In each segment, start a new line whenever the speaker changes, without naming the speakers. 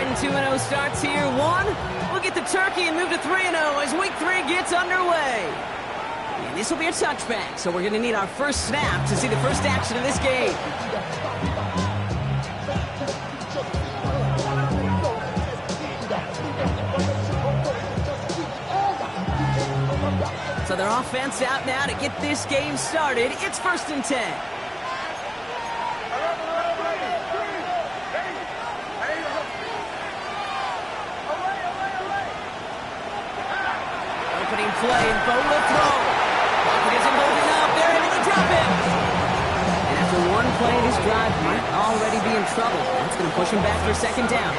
exciting 2-0 starts here. One, we'll get the turkey and move to 3-0 as week 3 gets underway. And this will be a touchback, so we're going to need our first snap to see the first action of this game. So their offense out now to get this game started. It's 1st and 10. Opening play, and Bo will throw. Pocket isn't holding up. They're able to drop it. And after one play, this drive might already be in trouble. That's going to push him back for 2nd down.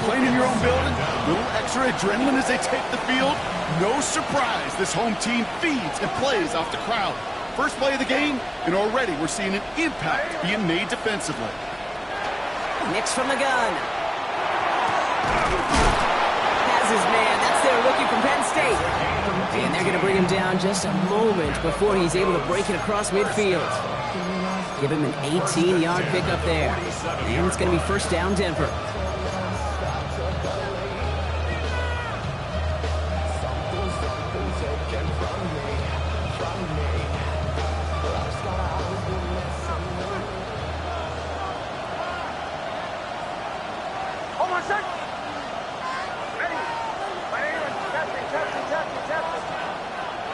Playing in your own building, a little extra adrenaline as they take the field. No surprise, this home team feeds and plays off the crowd. First play of the game, and already we're seeing an impact being made defensively.
Nix from the gun. Has his man. That's their rookie from Penn State. And they're going to bring him down just a moment before he's able to break it across midfield. Give him an 18-yard pickup there. And it's going to be 1st down Denver.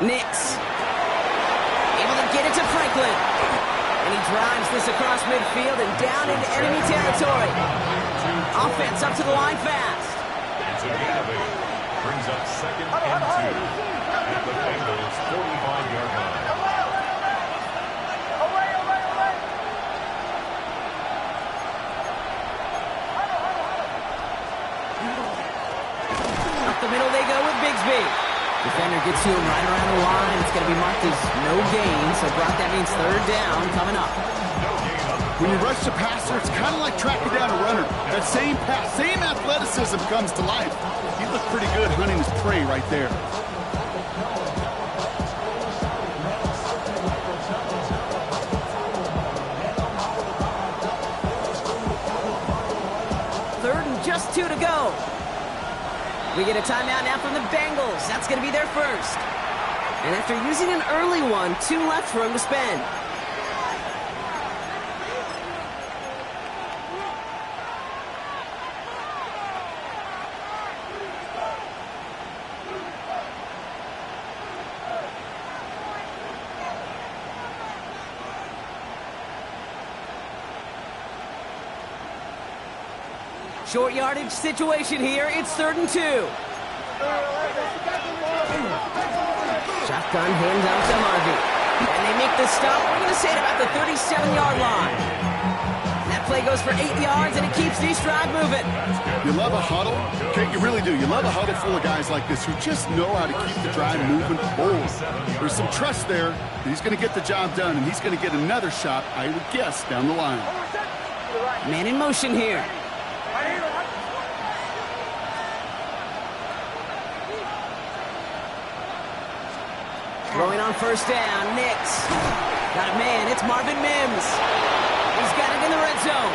Nix. Able to get it to Franklin. And he drives this across midfield and down into enemy territory. Offense up to the line fast.
It's a gain. Brings up 2nd and 2. At the Bengals' 45-yard line.
Up the middle they go with Bigsby. Defender gets to him right around the line. It's going to be marked as no gain. So, Brock, that means 3rd down coming up.
When you rush the passer, it's kind of like tracking down a runner. That same pass, same athleticism comes to life. He looked pretty good hunting his prey right there.
Third and just 2 to go. We get a timeout now from the Bengals. That's going to be their first. And after using an early one, 2 left for him to spend. Short yardage situation here. It's 3rd and 2. Shotgun handout to Harvey. And they make the stop. We're going to say it about the 37-yard line. That play goes for 8 yards, and it keeps this drive moving.
You love a huddle? Okay, you really do. You love a huddle full of guys like this who just know how to keep the drive moving forward. There's some trust there that he's going to get the job done, and he's going to get another shot, I would guess, down the line.
Man in motion here. Throwing on 1st down, Nix. Got a man, it's Marvin Mims. He's got it in the red zone.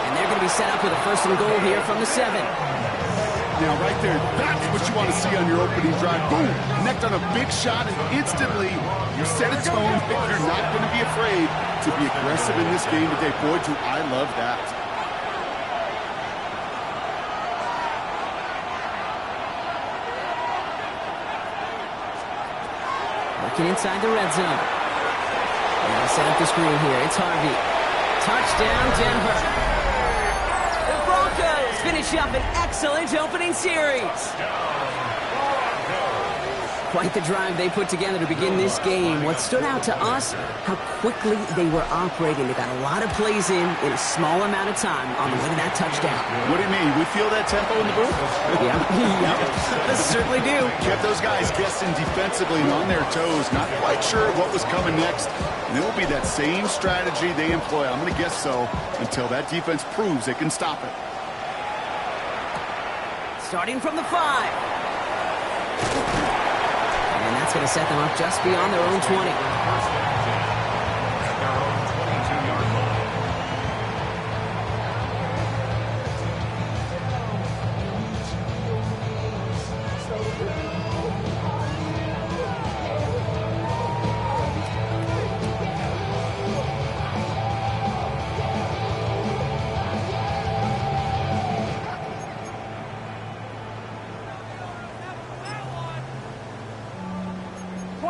And they're going to be set up with a 1st and goal here from the 7.
Now, right there, that's what you want to see on your opening drive. Boom! Connect on a big shot, and instantly you set a tone that you're not going to be afraid to be aggressive in this game today. Boy, do I love that.
Working inside the red zone. And they'll set up the screen here. It's Harvey. Touchdown, Denver. The Broncos finish up an excellent opening series. Quite the drive they put together to begin this game. What stood out to us, how quickly they were operating. They got a lot of plays in a small amount of time on the way to that touchdown.
What do you mean? We feel that tempo in the booth?
Yeah, certainly do.
Kept those guys guessing defensively and on their toes, not quite sure what was coming next. And it will be that same strategy they employ, I'm going to guess so, until that defense proves they can stop it.
Starting from the 5. And that's going to set them up just beyond their own 20.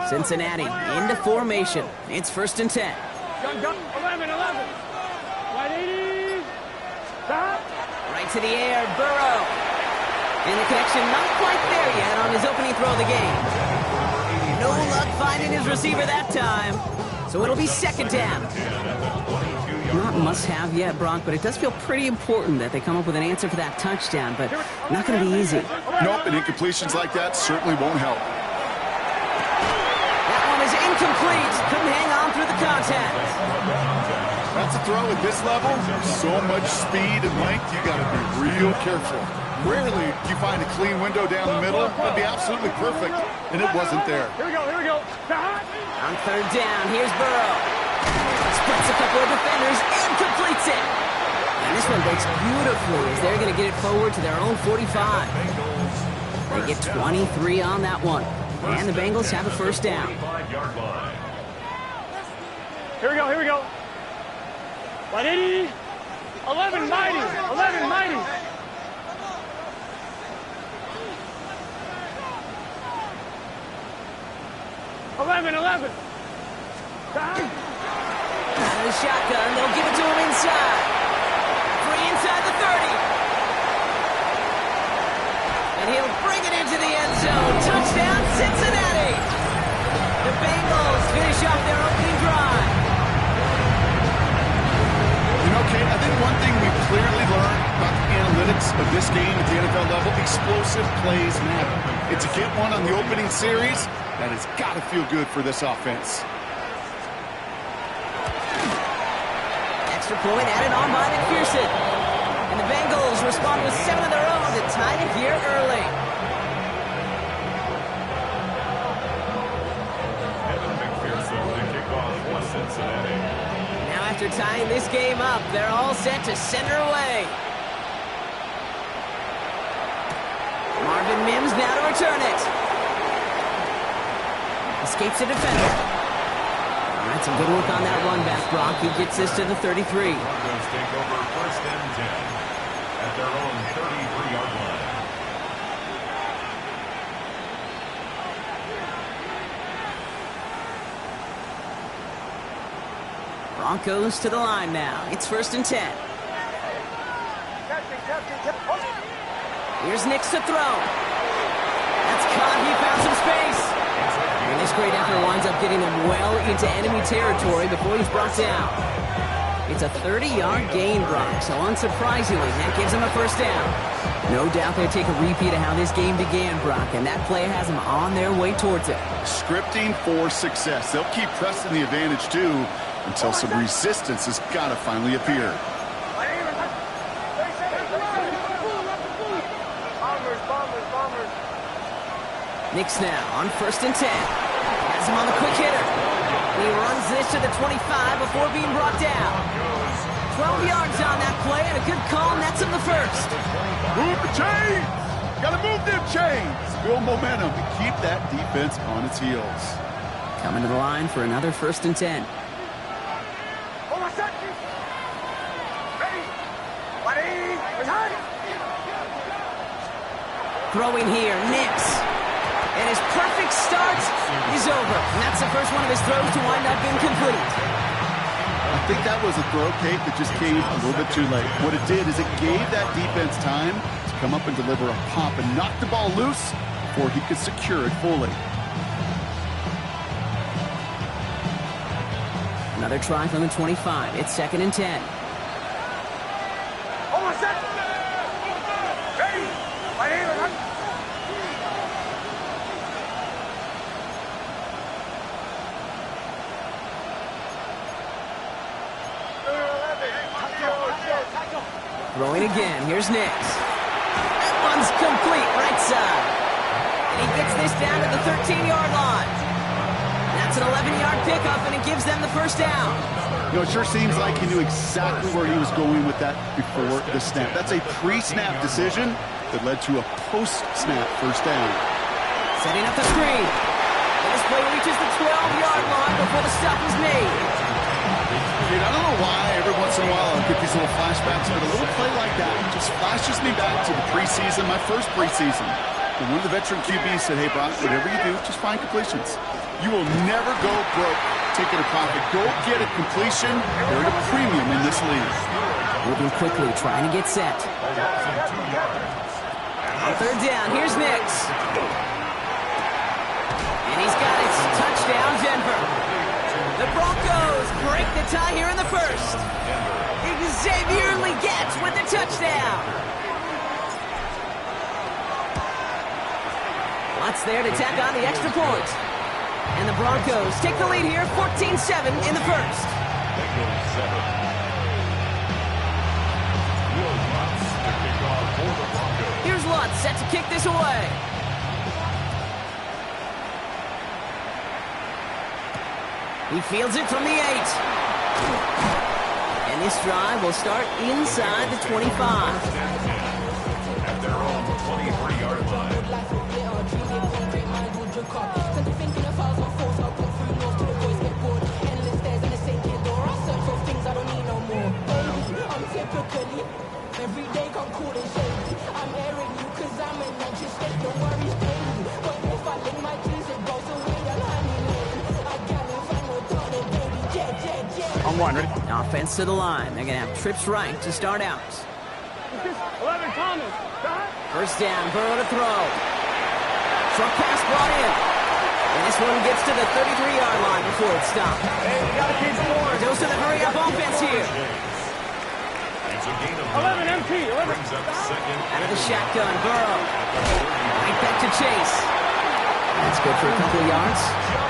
Cincinnati into formation. It's 1st and 10.
11. Wide 80. Stop.
Right to the air, Burrow. And the connection not quite there yet on his opening throw of the game. No luck finding his receiver that time. So it'll be 2nd down. Not must-have yet, Brock, but it does feel pretty important that they come up with an answer for that touchdown, but not going to be easy.
Nope, and incompletions like that certainly won't help.
That one is incomplete. Couldn't hang on through the contact.
That's a throw at this level. So much speed and length, you got to be real careful. Rarely do you find a clean window down the middle. That'd be absolutely perfect, and it wasn't there.
Here we go.
On 3rd down, here's Burrow. Splits a couple of defenders and completes it. And this one breaks beautifully as they're going to get it forward to their own 45. They get 23 on that one. And the Bengals have a 1st down.
Here we go. Wide 80. 11 mighty. 11. Stop.
Out of the shotgun, they'll give it to him inside. Free inside the 30. And he'll bring it into the end zone. Touchdown, Cincinnati. The Bengals finish off their opening drive.
You know, Kate, I think one thing we've clearly learned about the analytics of this game at the NFL level, explosive plays matter. And to get one on the opening series, that has got to feel good for this offense.
Extra point added on by McPherson. And the Bengals respond with 7 of their own to tie it here early.
McPherson to kick off for Cincinnati.
Now after tying this game up, they're all set to send her away. Marvin Mims now to return it. Escapes the defender. All right, some good work on that run back, Brock. He gets this to the 33.
Broncos take over 1st and 10 at their own 33-yard line.
Broncos to the line now. It's 1st and 10. Here's Nix to throw. That's caught. He found some space. And this great effort winds up getting him well into enemy territory before he's brought down. It's a 30-yard gain, Brock, so unsurprisingly, that gives him a 1st down. No doubt they'll take a repeat of how this game began, Brock, and that play has them on their way towards it.
Scripting for success. They'll keep pressing the advantage, too, until some resistance has got to finally appear.
Nix now on 1st and 10. Has him on the quick hitter. He runs this to the 25 before being brought down. 12 yards on that play and a good call nets him the 1st.
Move the chains! Gotta move them chains! Build momentum to keep that defense on its heels.
Coming to the line for another 1st and 10. Throwing here, Nix. And his perfect start is over. And that's the first one of his throws to wind up incomplete.
I think that was a throw, Kate, that just came a little bit too late. What it did is it gave that defense time to come up and deliver a pop and knock the ball loose before he could secure it fully.
Another try from the 25. It's 2nd and 10. Throwing again. Here's Nix. That one's complete right side. And he gets this down to the 13-yard line. That's an 11-yard pickup, and it gives them the 1st down.
You know, it sure seems like he knew exactly where he was going with that before the snap. That's a pre-snap decision that led to a post-snap 1st down.
Setting up the screen. And this play reaches the 12-yard line before the stop is made.
Dude, I don't know why every once in a while I'll get these little flashbacks, but a little play like that just flashes me back to the preseason, my first preseason. And one of the veteran QBs said, hey, Brock, whatever you do, just find completions. You will never go broke taking a profit. Go get a completion. They're at a premium in this league.
Moving quickly, trying to get set. On third down, here's Nix. And he's got it. Touchdown, Denver. The Broncos break the tie here in the first. Xavier Legette with the touchdown. Lots there to tack on the extra point. And the Broncos take the lead here, 14-7 in the first. Here's Lutz set to kick this away. He fields it from the 8. And this drive will start inside the 25.
At their own 23-yard line.
Every day come cool and shady. I'm airing you cause I'm in that just state. Don't worry, steady. But if I lick my keys, it goes away. I'm honeymoon. I can't find no daughter, baby. Yeah.
On one, ready?
Offense to the line. They're going to have trips right to start out.
11, Thomas.
First down, Burrow to throw. Short pass brought in. And this one gets to the 33-yard line before it's stopped.
Hey, we gotta keep scoring.
Goes to the hurry-up offense here.
11 MT. 11.
Out of the shotgun, Burrow. Right back to Chase. That's good for a couple of yards.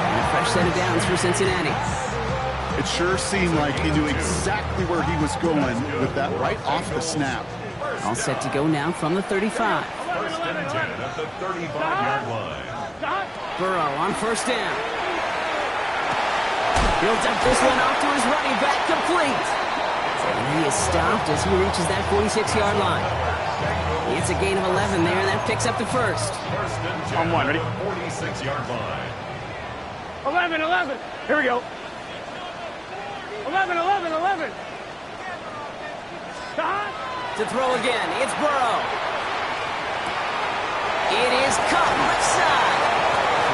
And a fresh set of downs for Cincinnati.
It sure seemed like he knew exactly where he was going with that right off the snap.
All set to go now from the 35.
First and 10 at the 35-yard line.
Burrow on first down. He'll dump this one off to his running back, complete. And he is stopped as he reaches that 46-yard line. It's a gain of 11 there, and that picks up the first.
First and 10
On one, ready?
46-yard line.
11. Here we go. 11. Stop.
To throw again, it's Burrow. It is caught left side.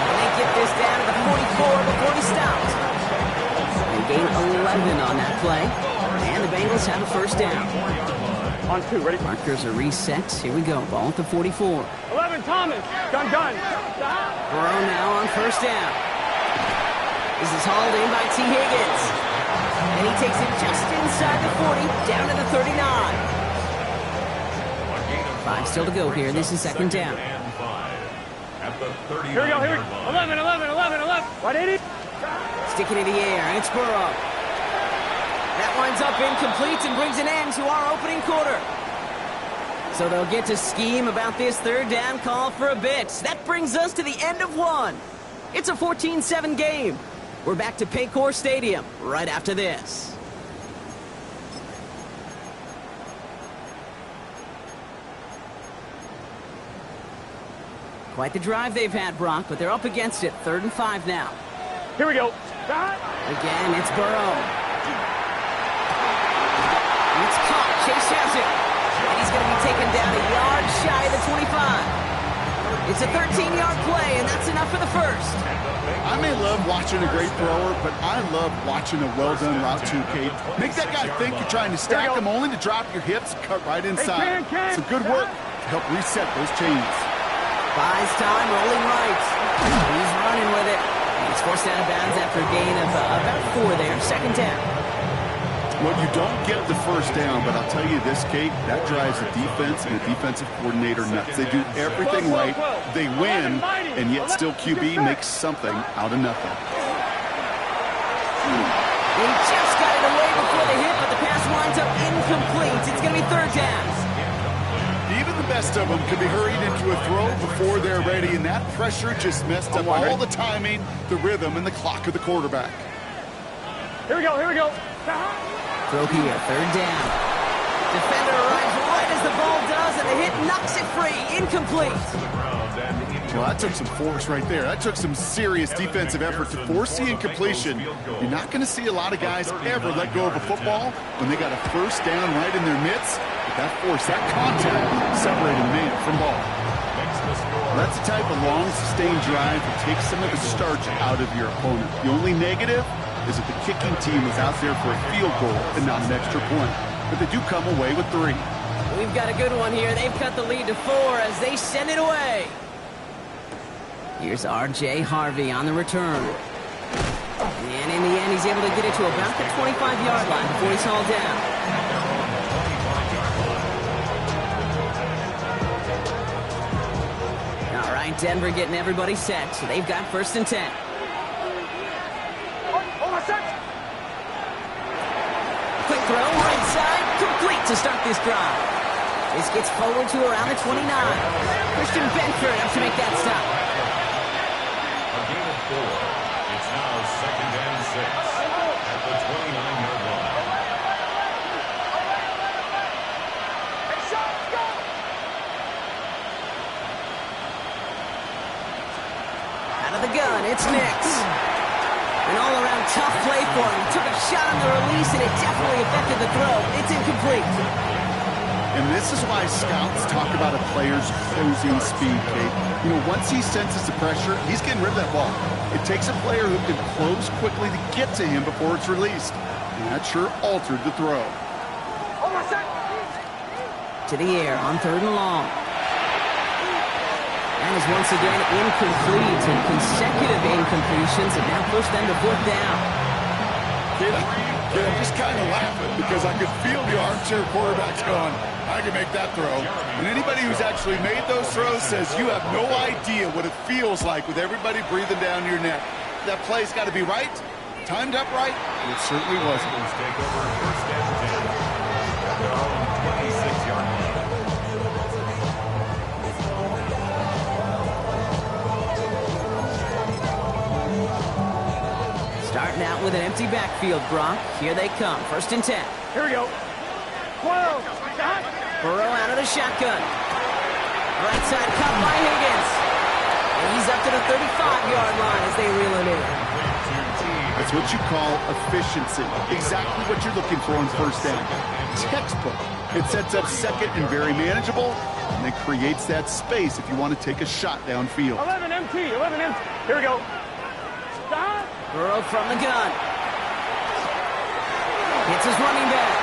And they get this down to the 44 before he stopped. They gain 11 on that play. And the Bengals have a first down.
On 2, ready?
Markers are reset. Here we go. Ball at the 44.
11, Thomas. Gun. Stop.
Burrow now on first down. This is hauled in by T. Higgins. And he takes it just inside the 40, down to the 39. 5 still to go here. This is second down.
At the 30.
Here we go. 11. 180.
Sticking in the air, and it's Burrow. That winds up incomplete and brings an end to our opening quarter. So they'll get to scheme about this third down call for a bit. That brings us to the end of one. It's a 14-7 game. We're back to Paycor Stadium right after this. Quite the drive they've had, Brock, but they're up against it. 3rd and 5 now.
Here we go. Stop.
Again, it's Burrow. It's caught. Chase has it. And he's going to be taken down a yard shy of the 25. It's a 13-yard play, and that's enough for the first.
I may love watching a great thrower, but I love watching a well-done route too, Kate. Make that guy think you're trying to stack him only to drop your hips, cut right inside. Some good work to help reset those chains.
Buys time, rolling right. He's running with it. He's forced out of bounds after a gain of about 4 there. Second down.
Well, you don't get the first down, but I'll tell you this, Kate, that drives the defense and the defensive coordinator nuts. They do everything right, they win, and yet still QB makes something out of nothing.
He just got it away before the hit, but the pass winds up incomplete. It's going to be third down.
Even the best of them could be hurried into a throw before they're ready, and that pressure just messed up all the timing, the rhythm, and the clock of the quarterback.
Here we go.
Throw here, third down. Defender arrives right as the ball does, and the hit knocks it free. Incomplete.
Well, that took some force right there. That took some serious defensive effort to force the incompletion. You're not going to see a lot of guys ever let go of a football when they got a first down right in their midst. But that force, that contact, separated man from ball.
Makes the score
That's the type of long, sustained drive that takes some of the starch out of your opponent. The only negative is that the kicking team was out there for a field goal and not an extra point. But they do come away with 3.
We've got a good one here. They've cut the lead to 4 as they send it away. Here's R.J. Harvey on the return. And in the end, he's able to get it to about the 25-yard line before he's hauled down. All right, Denver getting everybody set. So they've got 1st and 10. Quick throw, right side, complete to start this drive. This gets forward to around the 29. Christian Benford up to make that stop.
A gain of 4. It's now 2nd and 6 at the 29-yard line.
Out of the gun, it's Nix. An all-around tough play for him. Took a shot on the release, and it definitely affected the throw. It's incomplete.
And this is why scouts talk about a player's closing speed, Kate. You know, once he senses the pressure, he's getting rid of that ball. It takes a player who can close quickly to get to him before it's released. And that sure altered the throw.
To the air on 3rd and long. And is once again incomplete, and consecutive incompletions have now pushed them to 4th down.
I'm just kind of laughing because I could feel the armchair quarterbacks going, I can make that throw. And anybody who's actually made those throws says you have no idea what it feels like with everybody breathing down your neck. That play's got to be right, timed up right, and it certainly wasn't.
Take over 1st and 10 at their own 26-yard line.
Starting out with an empty backfield, Brock. Here they come. 1st and 10.
Here we go. 12. Stop.
Burrow out of the shotgun. Right side cut by Higgins. And he's up to the 35-yard line as they reel it in.
That's what you call efficiency. Exactly what you're looking for on 1st down. Textbook. It sets up 2nd and very manageable, and it creates that space if you want to take a shot downfield.
11 empty. 11 empty. Here we go. Stop.
Burrow from the gun. Hits his running back.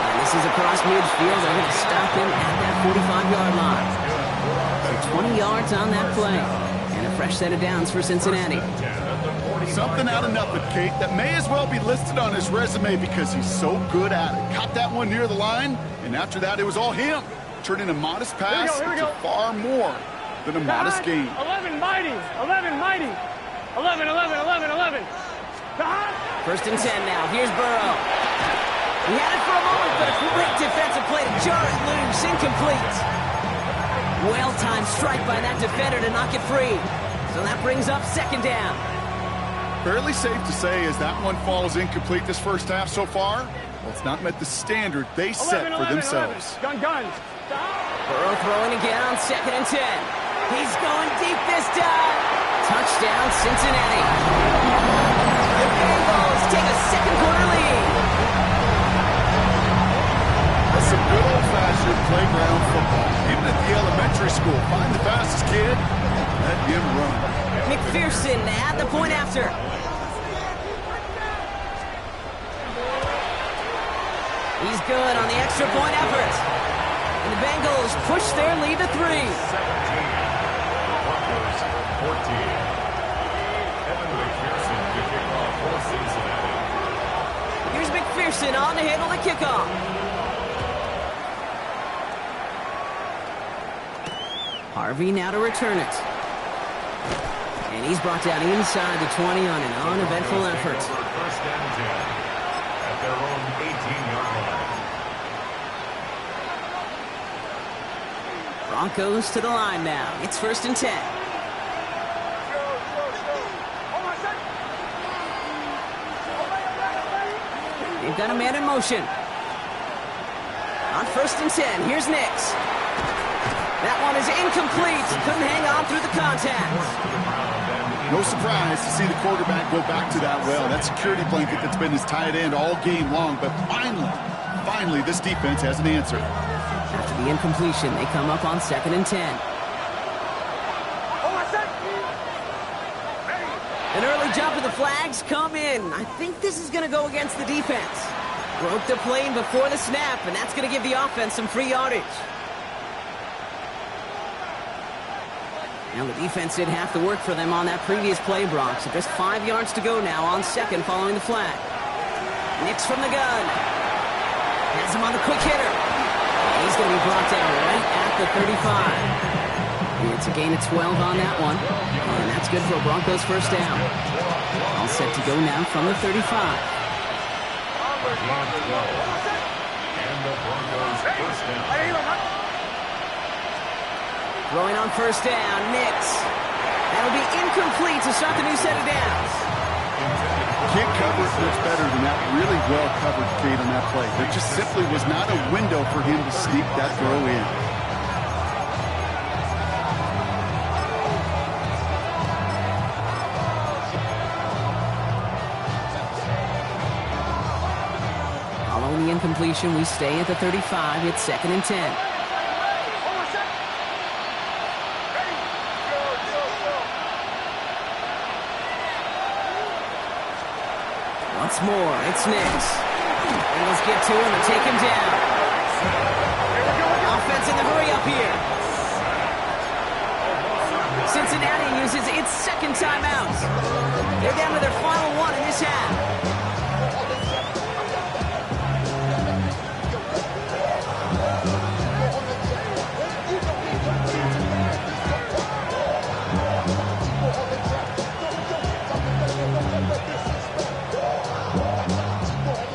And this is across midfield. They're going to stop him at that 45-yard line. So 20 yards on that play. And a fresh set of downs for Cincinnati.
Something out of nothing, Kate, that may as well be listed on his resume because he's so good at it. Caught that one near the line, and after that, it was all him. Turning a modest pass into far more than a modest gain.
11 mighty. 11 mighty. 11, 11, 11, 11.
1st and 10 now. Here's Burrow. He had it for a moment, but a great defensive play to jar it loose. Incomplete. Well-timed strike by that defender to knock it free. So that brings up 2nd down.
Fairly safe to say as that one falls incomplete this 1st half so far, well, it's not met the standard they set for themselves.
11. Guns.
Burrow throwing again on 2nd and 10. He's going deep this time. Touchdown, Cincinnati. The Bengals take a 2nd quarter lead.
That's some good old-fashioned playground football. Even at the elementary school, find the fastest kid, let him run.
McPherson at the point after. He's good on the extra point effort. And the Bengals push their lead to 3.
17. The Broncos 14. Evan McPherson to kick off for Cincinnati.
Here's McPherson on to handle the kickoff. Harvey now to return it. And he's brought down inside the 20 on an uneventful effort.
1st and 10 at their own 18-yard line.
Broncos to the line now. It's 1st and 10. They've got a man in motion. On 1st and 10, here's Nix. That one is incomplete. Couldn't hang on through the contact.
No surprise to see the quarterback go back to that well. That security blanket that's been his tight end all game long. But finally, this defense has an answer.
After the incompletion, they come up on 2nd and 10. An early jump of the flags come in. I think this is going to go against the defense. Broke the plane before the snap, and that's going to give the offense some free yardage. Now the defense did have to work for them on that previous play, Brock. So just 5 yards to go now on second following the flag. Nix from the gun. Has him on the quick hitter. He's going to be brought down right at the 35. It's a gain of 12 on that one. And that's good for a Broncos first down. All set to go now from the 35.
And the Broncos first down.
Throwing on first down, Nix. That'll be incomplete to start the new set of downs.
Can't cover it much better than that. Really well covered, Kate, on that play. There just simply was not a window for him to sneak that throw in.
Following the incompletion, we stay at the 35. It's 2nd and 10. Once more, it's Nix. Bengals get to him and take him down. Offense in the hurry up here. Cincinnati uses its second timeout. They're down to their final one in this half.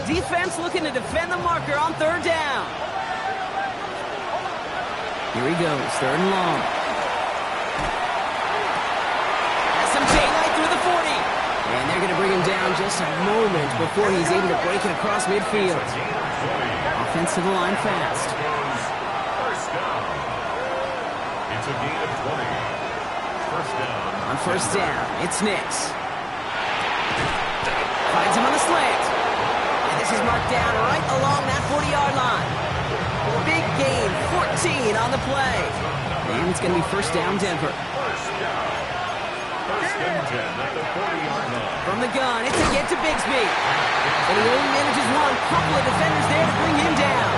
Defense looking to defend the marker on 3rd down. Here he goes, 3rd and long. Has some daylight through the 40. And they're going to bring him down just a moment before he's able to break it across midfield. Offensive line fast.
First down. It's a gain of 20. First down.
On first down, it's Nix. Finds him on the slant. This is marked down right along that 40-yard line. Big gain, 14 on the play. And it's going to be first down, Denver.
First and 10 at the 40-yard line.
From the gun, it's a get to Bigsby. And he only manages one. Couple of defenders there to bring him down.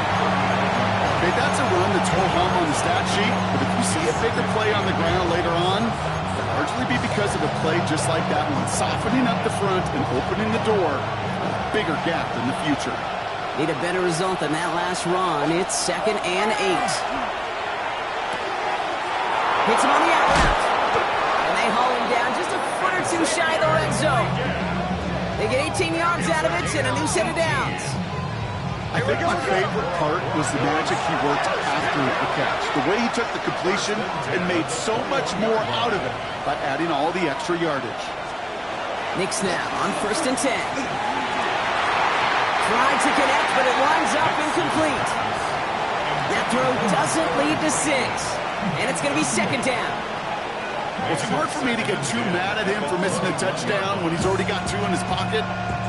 Hey, that's a run that's ho-hum on the stat sheet, but if you see a bigger play on the ground later on, it'll largely be because of a play just like that one, softening up the front and opening the door. Bigger gap in the future.
Need a better result than that last run. It's 2nd and 8. Hits him on the out route. And they haul him down just a foot or two shy of the red zone. They get 18 yards out of it and a new set of downs.
I think my favorite part was the magic he worked after the catch. The way he took the completion and made so much more out of it by adding all the extra yardage.
Nix now on 1st and 10. Tried to connect, but it winds up incomplete. That throw doesn't lead to 6. And it's going to be 2nd down.
It's hard for me to get too mad at him for missing a touchdown when he's already got 2 in his pocket.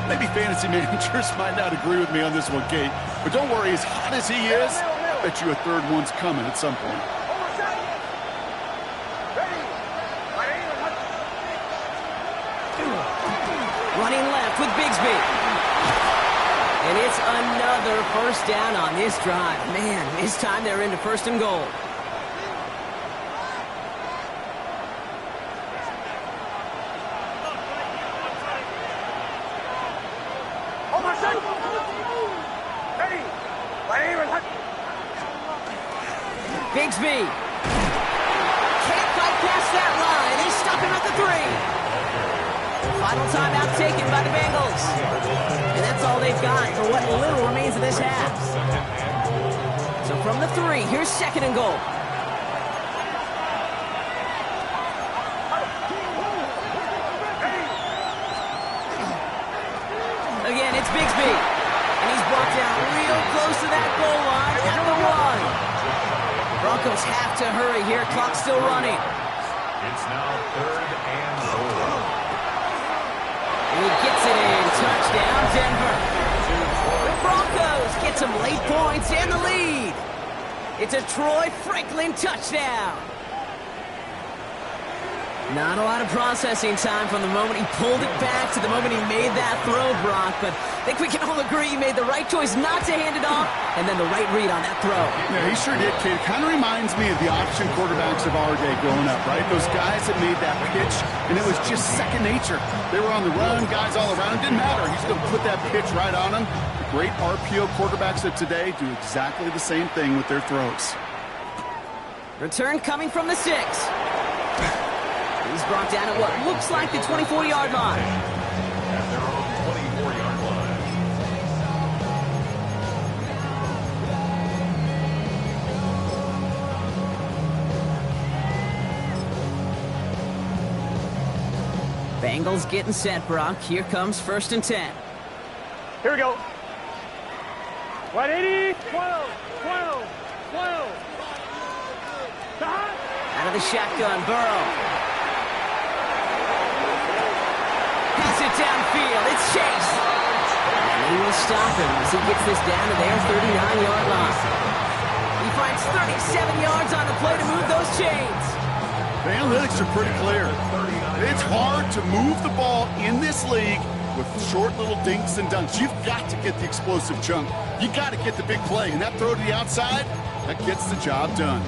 Maybe fantasy managers might not agree with me on this one, Kate. But don't worry, as hot as he is, I bet you a 3rd one's coming at some point.
Running left with Bigsby. And it's another first down on this drive. Man, this time they're into 1st and goal. Bigsby can't fight past that line. They stop him at the 3. Final timeout taken by the Bengals. And that's all they've got for what little remains of this half. So from the 3, here's 2nd and goal. Again, it's Bigsby. And he's brought down real close to that goal line at the 1. Broncos have to hurry here. Clock's still running.
It's now 3rd and goal.
And he gets it in. Touchdown, Denver. The Broncos get some late points and the lead. It's a Troy Franklin touchdown. Not a lot of processing time from the moment he pulled it back to the moment he made that throw, Brock. But I think we can all agree he made the right choice not to hand it off, and then the right read on that throw.
Yeah, he sure did, kid. It kind of reminds me of the option quarterbacks of our day growing up, right? Those guys that made that pitch, and it was just second nature. They were on the run, guys all around. It didn't matter. He's going to put that pitch right on them. The great RPO quarterbacks of today do exactly the same thing with their throws.
Return coming from the 6. He's brought down at what looks like the 24-yard line.
At their own 24-yard line.
Bengals getting set, Brock. Here comes 1st and 10.
Here we go. 180, 12, 12, 12.
Out of the shotgun, Burrow. Pass it downfield. It's Chase. And he will stop him as he gets this down to their 39-yard line. He finds 37 yards on the play to move those chains.
The analytics are pretty clear. It's hard to move the ball in this league with short little dinks and dunks. You've got to get the explosive chunk. You got to get the big play. And that throw to the outside, that gets the job done.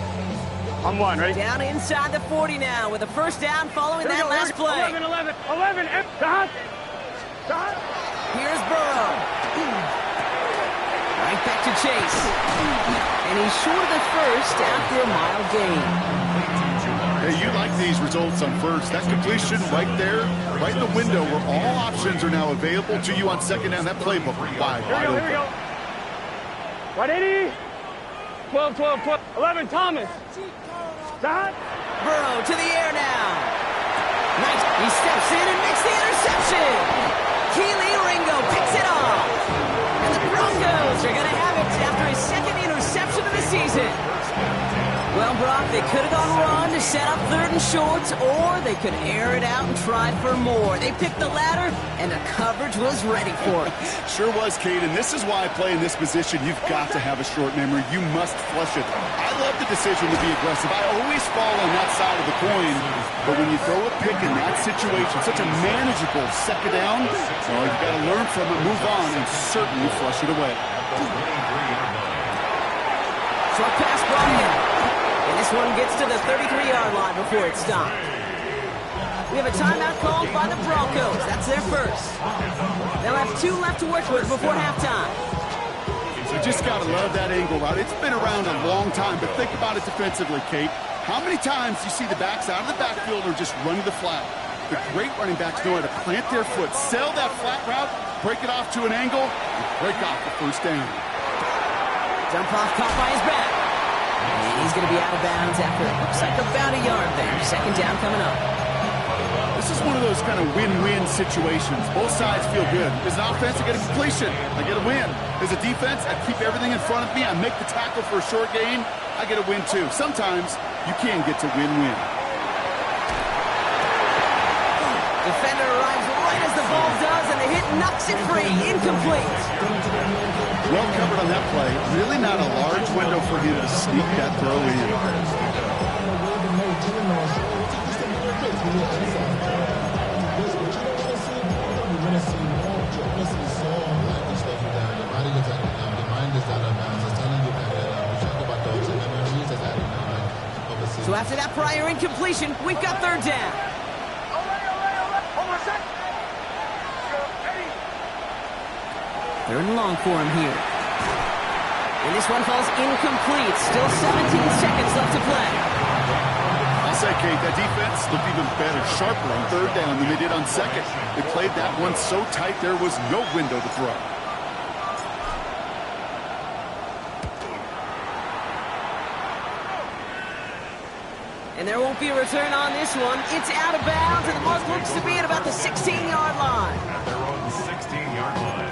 I'm one, ready?
Down inside the 40 now with a 1st down following that last play.
11, 11, 11, dot.
Here's Burrow. Right back to Chase. And he's short of the 1st after a mile gain.
Hey, you like these results on 1st. That completion right there, right in the window where all options are now available to you on 2nd down. That playbook wide
Here we go. 180, 12, 12, 12, 11, Thomas. Dot.
Burrow to the air now. Nice. He steps in and makes the interception. Keely Ringo picks it off. And the Broncos are going to have it after his 2nd interception of the season. Well, Brock, they could have gone run to set up 3rd and shorts, or they could air it out and try for more. They picked the latter, and the coverage was ready for it.
Sure was, Kate, and this is why playing this position, you've got to have a short memory. You must flush it. I love the decision to be aggressive. I always fall on that side of the coin, but when you throw a pick in that situation, such a manageable 2nd down, well, you've got to learn from it, move on, and certainly flush it away.
Short pass brought in. And this one gets to the 33-yard line before it's stopped. We have a timeout called by the Broncos. That's their 1st. They'll have 2 left to work with before halftime.
You just got to love that angle route. It's been around a long time, but think about it defensively, Kate. How many times do you see the backs out of the backfield or just run to the flat? The great running backs know how to plant their foot, sell that flat route, break it off to an angle, and break off the 1st down.
Dump off caught by his back. And he's going to be out of bounds after it looks like about a yard there. 2nd down coming up.
This is one of those kind of win-win situations. Both sides feel good. As an offense, I get a completion. I get a win. As a defense, I keep everything in front of me. I make the tackle for a short gain. I get a win, too. Sometimes you can get to win-win.
Defender arrives right as the ball does, and the hit knocks it free. Incomplete.
Well covered on that play. Really not a large window for him to sneak that throw in.
So after that prior incompletion, we've got 3rd down. Third and long for him here. And this one falls incomplete. Still 17 seconds left to play.
I'll say, Kate, that defense looked even better, sharper on 3rd down than they did on 2nd. They played that one so tight there was no window to throw.
And there won't be a return on this one. It's out of bounds, and the mark looks to be at about the 16-yard line.
At their own 16-yard line.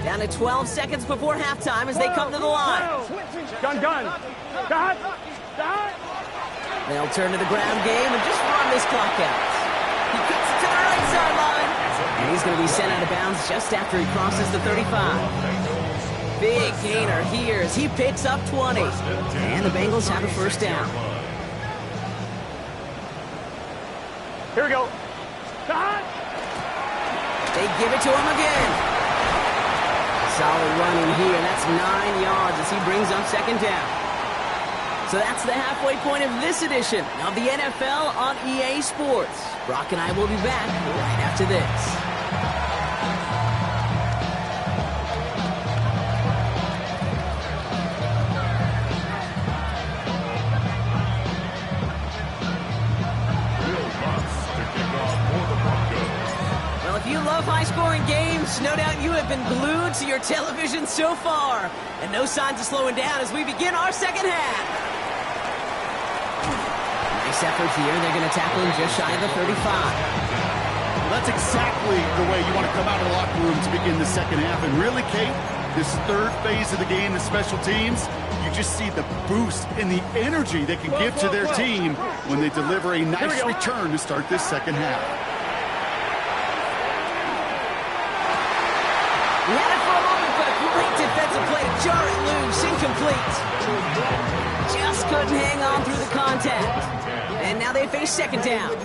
Down to 12 seconds before halftime as they come to the line.
Gun. Dot.
They'll turn to the ground game and just run this clock out. He kicks it to the right sideline. And he's going to be sent out of bounds just after he crosses the 35. Big gainer here as he picks up 20. And the Bengals have a first down.
Here we go. Cut.
They give it to him again. Solid running here. That's 9 yards as he brings up second down. So that's the halfway point of this edition of the NFL on EA Sports. Brock and I will be back right after this. If you love high-scoring games, no doubt you have been glued to your television so far. And no signs of slowing down as we begin our second half. Nice effort here. They're going to tackle him just shy of the 35.
Well, that's exactly the way you want to come out of the locker room to begin the second half. And really, Kate, this third phase of the game, the special teams, you just see the boost and the energy they can give to their team when they deliver a nice return to start this second half.
He had it for a moment, but a great defensive play to jar it loose, incomplete. Just couldn't hang on through the contact. And now they face second down.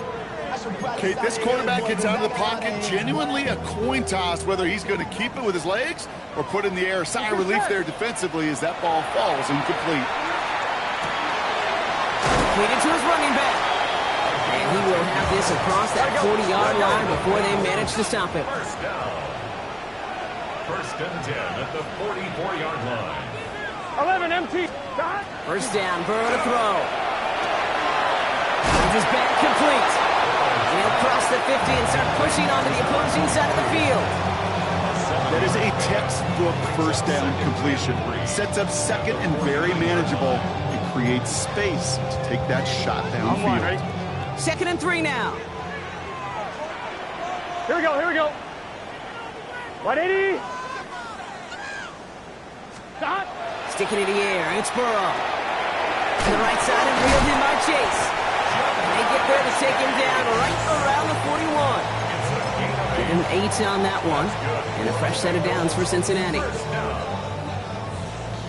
Kate, this quarterback gets out of the pocket, genuinely a coin toss, whether he's going to keep it with his legs or put in the air. Sigh of relief there defensively as that ball falls incomplete.
Completed to his running back. And he will have this across that 40-yard line before they manage to stop him.
First and 10 at the 44-yard line.
11 empty.
First down, Burrow to throw. Finds his back complete. And he'll cross the 50 and start pushing onto the opposing side of the field.
That is a textbook first down completion. Sets up second and very manageable and creates space to take that shot downfield.
Second and 3 now.
Here we go, here we go. 180. Stop.
Sticking in the air, it's Burrow. To the right side and reeled in by Chase. And they get there to take him down right around the 41. Give him 8 on that one. And a fresh set of downs for Cincinnati.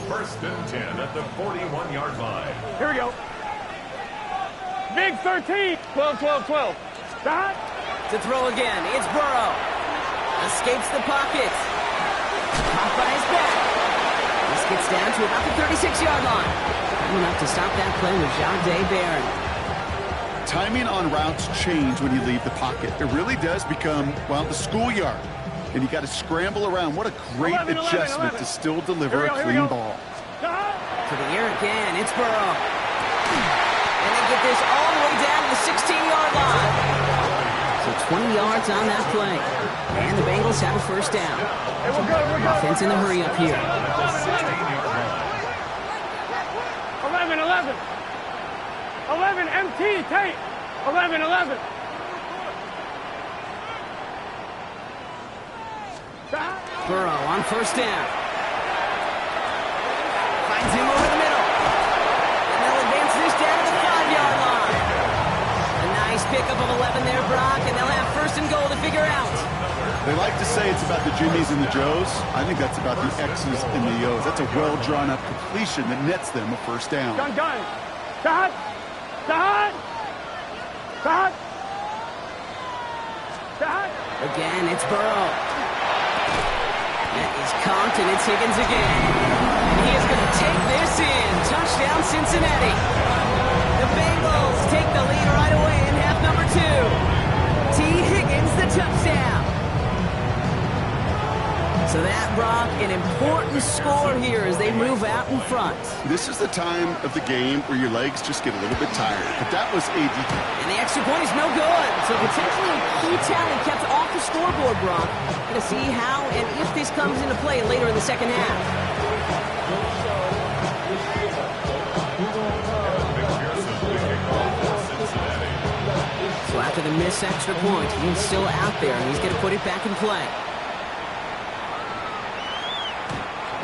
First and 10 at the 41-yard line.
Here we go. Big 13. 12, 12, 12. Stop.
To throw again, it's Burrow. Escapes the pocket. Caught by his back. This gets down to about the 36-yard line. Time enough to stop that play with Jahdae Barron.
Timing on routes change when you leave the pocket. It really does become, well, the schoolyard. And you got to scramble around. What a great
11,
adjustment
11.
to still deliver a
Here we
clean
go.
ball.
Stop.
To the air again, it's Burrow. And they get this all the way down to the 16-yard line. So 20 yards on that play. And the Bengals have a first down.
Hey, we're good, we're good.
Offense in the hurry up here.
11, 11. 11, MT, tape. 11, 11. Stop.
Burrow on first down. Finds him over the middle. And they'll advance this down to the 5-yard line. A nice pickup of 11 there, Brock, and they'll have first and goal to figure out.
They like to say it's about the Jimmies and the Joes. I think that's about the X's and the O's. That's a well-drawn-up completion that nets them a first down.
Gun. Stop. Stop. Stop. Stop.
Again, it's Burrow. That is Compton. It's Higgins again. And he is going to take this in. Touchdown, Cincinnati. The Bengals take the lead right away in half number 2. T. Higgins, the touchdown. So that, Brock, an important score here as they move out in front.
This is the time of the game where your legs just get a little bit tired. But that was a...
And the extra point is no good. So potentially a key tally kept off the scoreboard, Brock. Going to see how and if this comes into play later in the second half. So after the missed extra point, he's still out there, and he's going to put it back in play.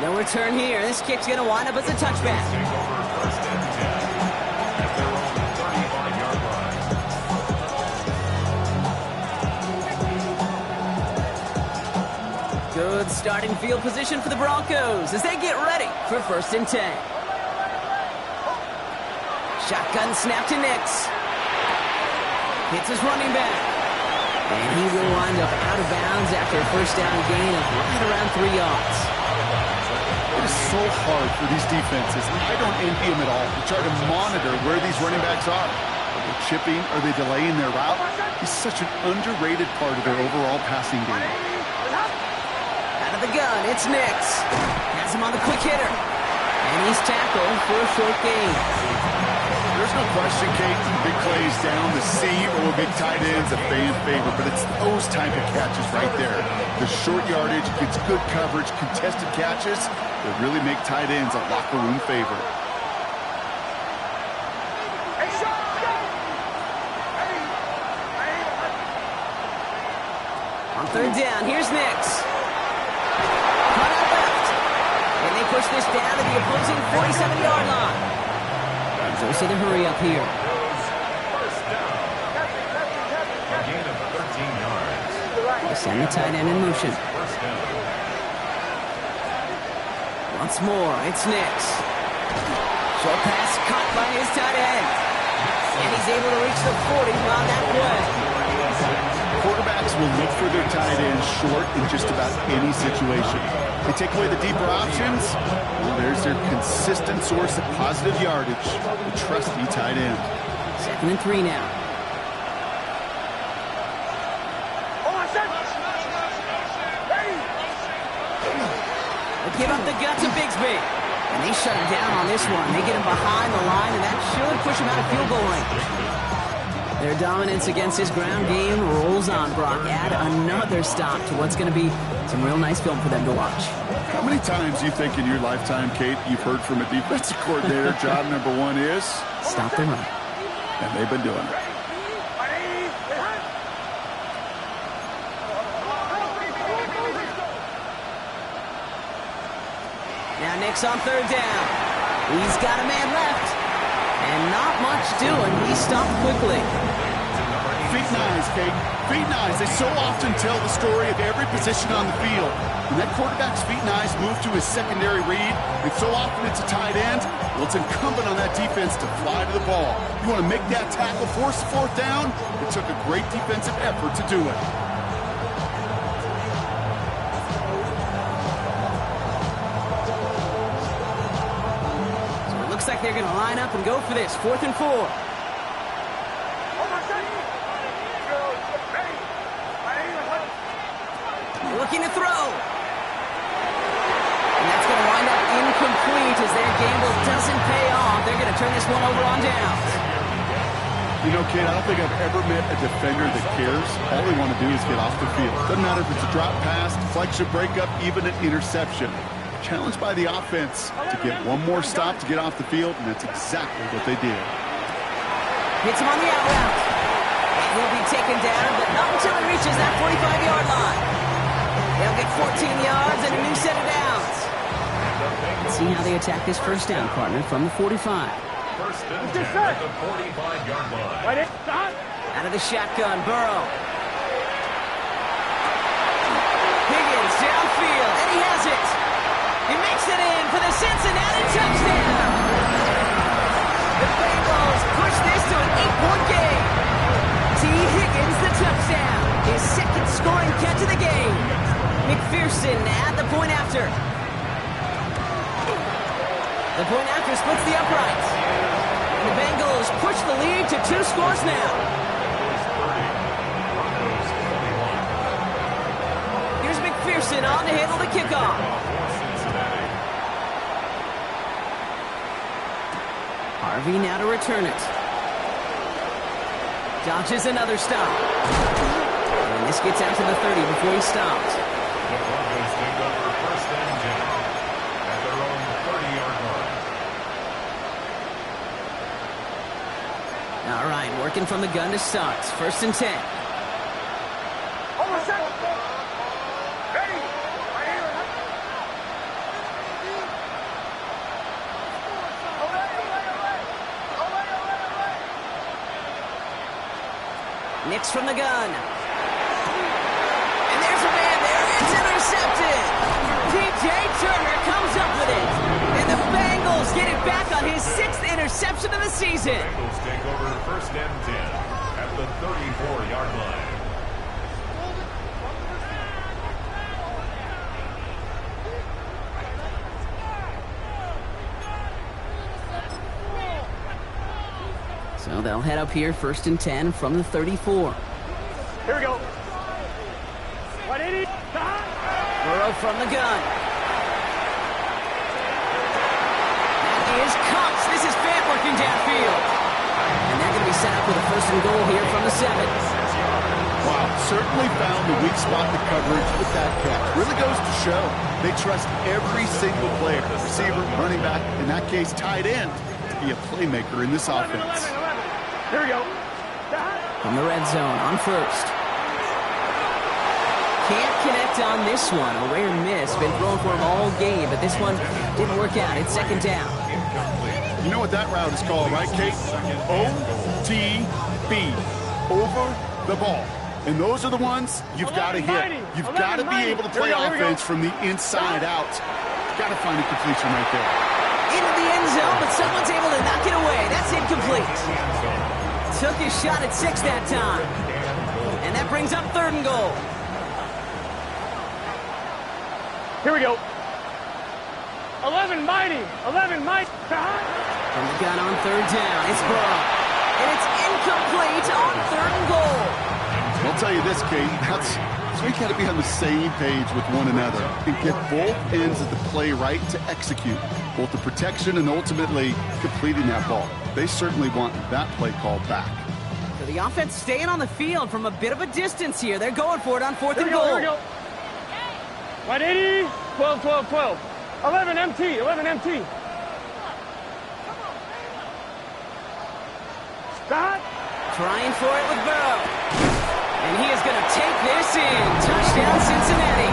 No return here. This kick's going to wind up as a touchback. Good starting field position for the Broncos as they get ready for 1st and 10. Shotgun snap to Nix. Hits his running back. And he will wind up out of bounds after a 1st down gain of right around 3 yards.
It is so hard for these defenses. I don't envy them at all. They try to monitor where these running backs are. Are they chipping? Are they delaying their route? He's such an underrated part of their overall passing game.
Out of the gun, it's Nix. Has him on the quick hitter. And he's tackled for a short gain.
There's no question, Kate, big plays down the seam or big tight ends a fan favorite, but it's those type of catches right there. The short yardage, gets good coverage, contested catches that really make tight ends a locker room favorite.
On 3rd down, here's Nix. Cut out left. And they push this down to the opposing 47-yard line. So the hurry up here.
First down. A gain of 13 yards.
They send the tight end in motion.
First down.
Once more, it's Nix. Short pass caught by his tight end. And he's able to reach the 40 on that play.
Quarterbacks will look for their tight end short in just about any situation. They take away the deeper options. Well, there's their consistent source of positive yardage. The trusty tight end.
2nd and 3 now. They give up the gut to Bigsby. And they shut him down on this one. They get him behind the line, and that should push him out of field goal range. Their dominance against his ground game rolls on, Brock. Add another stop to what's going to be some real nice film for them to watch.
How many times do you think in your lifetime, Kate, you've heard from a defensive coordinator, job number 1 is?
Stop the run.
And they've been doing it.
Now Nix on 3rd down. He's got a man left. And not much doing. He stopped quickly.
Feet and eyes, Kate. Feet and eyes. They so often tell the story of every position on the field. When that quarterback's feet and eyes move to his secondary read, and so often it's a tight end, well, it's incumbent on that defense to fly to the ball. You want to make that tackle, force the 4th down? It took a great defensive effort to do it.
Looks like they're going to line up and go for this. 4th and 4. Looking to throw. And that's going to wind up incomplete as their gamble doesn't pay off. They're going to turn this one over on downs.
You know, kid, I don't think I've ever met a defender that cares. All they want to do is get off the field. Doesn't matter if it's a drop pass, deflection, breakup, even an interception. Challenged by the offense to get one more stop to get off the field, and that's exactly what they did.
Hits him on the out route. And he'll be taken down, but not until he reaches that 45-yard line. They'll get 14 yards and a new set of downs. Let's see how they attack this 1st down, partner, from the 45.
First and 10 at the 45-yard line.
Out of the shotgun, Burrow. Higgins downfield, and he has it. He makes it in for the Cincinnati touchdown. The Bengals push this to an 8-point game. T. Higgins the touchdown. His 2nd scoring catch of the game. McPherson at the point after. The point after splits the uprights. And the Bengals push the lead to 2 scores now. Here's McPherson on to handle the kickoff. Harvey now to return it. Dodges another stop. And this gets out to the 30 before he stopped.
The Broncos take over 1st and 10 at their own 30-yard line.
All right, working from the gun to start. 1st and 10. Nix from the gun. And there's a man there. It's intercepted. Turner comes up with it. And the Bengals get it back on his 6th interception of the season.
Bengals take over 1st and 10 at the 34-yard line.
So they'll head up here 1st and 10 from the 34.
Here we go. 180.
Burrow from the gun. That is Cox. This is Fant working downfield. And they're going to be set up with a 1st and goal here from the 7.
Wow, certainly found the weak spot in the coverage with that catch. Really goes to show they trust every single player, receiver, running back, in that case tight end, to be a playmaker in this offense.
Here we go.
From the red zone on 1st. Can't connect on this one. A rare miss. Been thrown for him all game, but this one didn't work out. It's 2nd down.
You know what that route is called, right, Kate? OTB. Over the ball. And those are the ones you've got to hit. You've got to be able to play offense from the inside out. You've got to find a completion right there.
Into the end zone, but someone's able to knock it away. That's incomplete. Took his shot at 6 that time. And that brings up 3rd and goal.
Here we go. 11 mighty. 11 mighty.
From the gun on 3rd down, it's Burrow. And it's incomplete on 3rd and goal.
I'll tell you this, Kate, that's we got to be on the same page with one another and get both ends of the play right to execute both the protection and ultimately completing that ball. They certainly want that play called back.
So the offense staying on the field from a bit of a distance here. They're going for it on 4th and goal.
Here we go. 180. 12, 12, 12. 11 MT. 11 MT. Stop.
Trying for it with Burrow. And he is going to take this in. Touchdown, Cincinnati.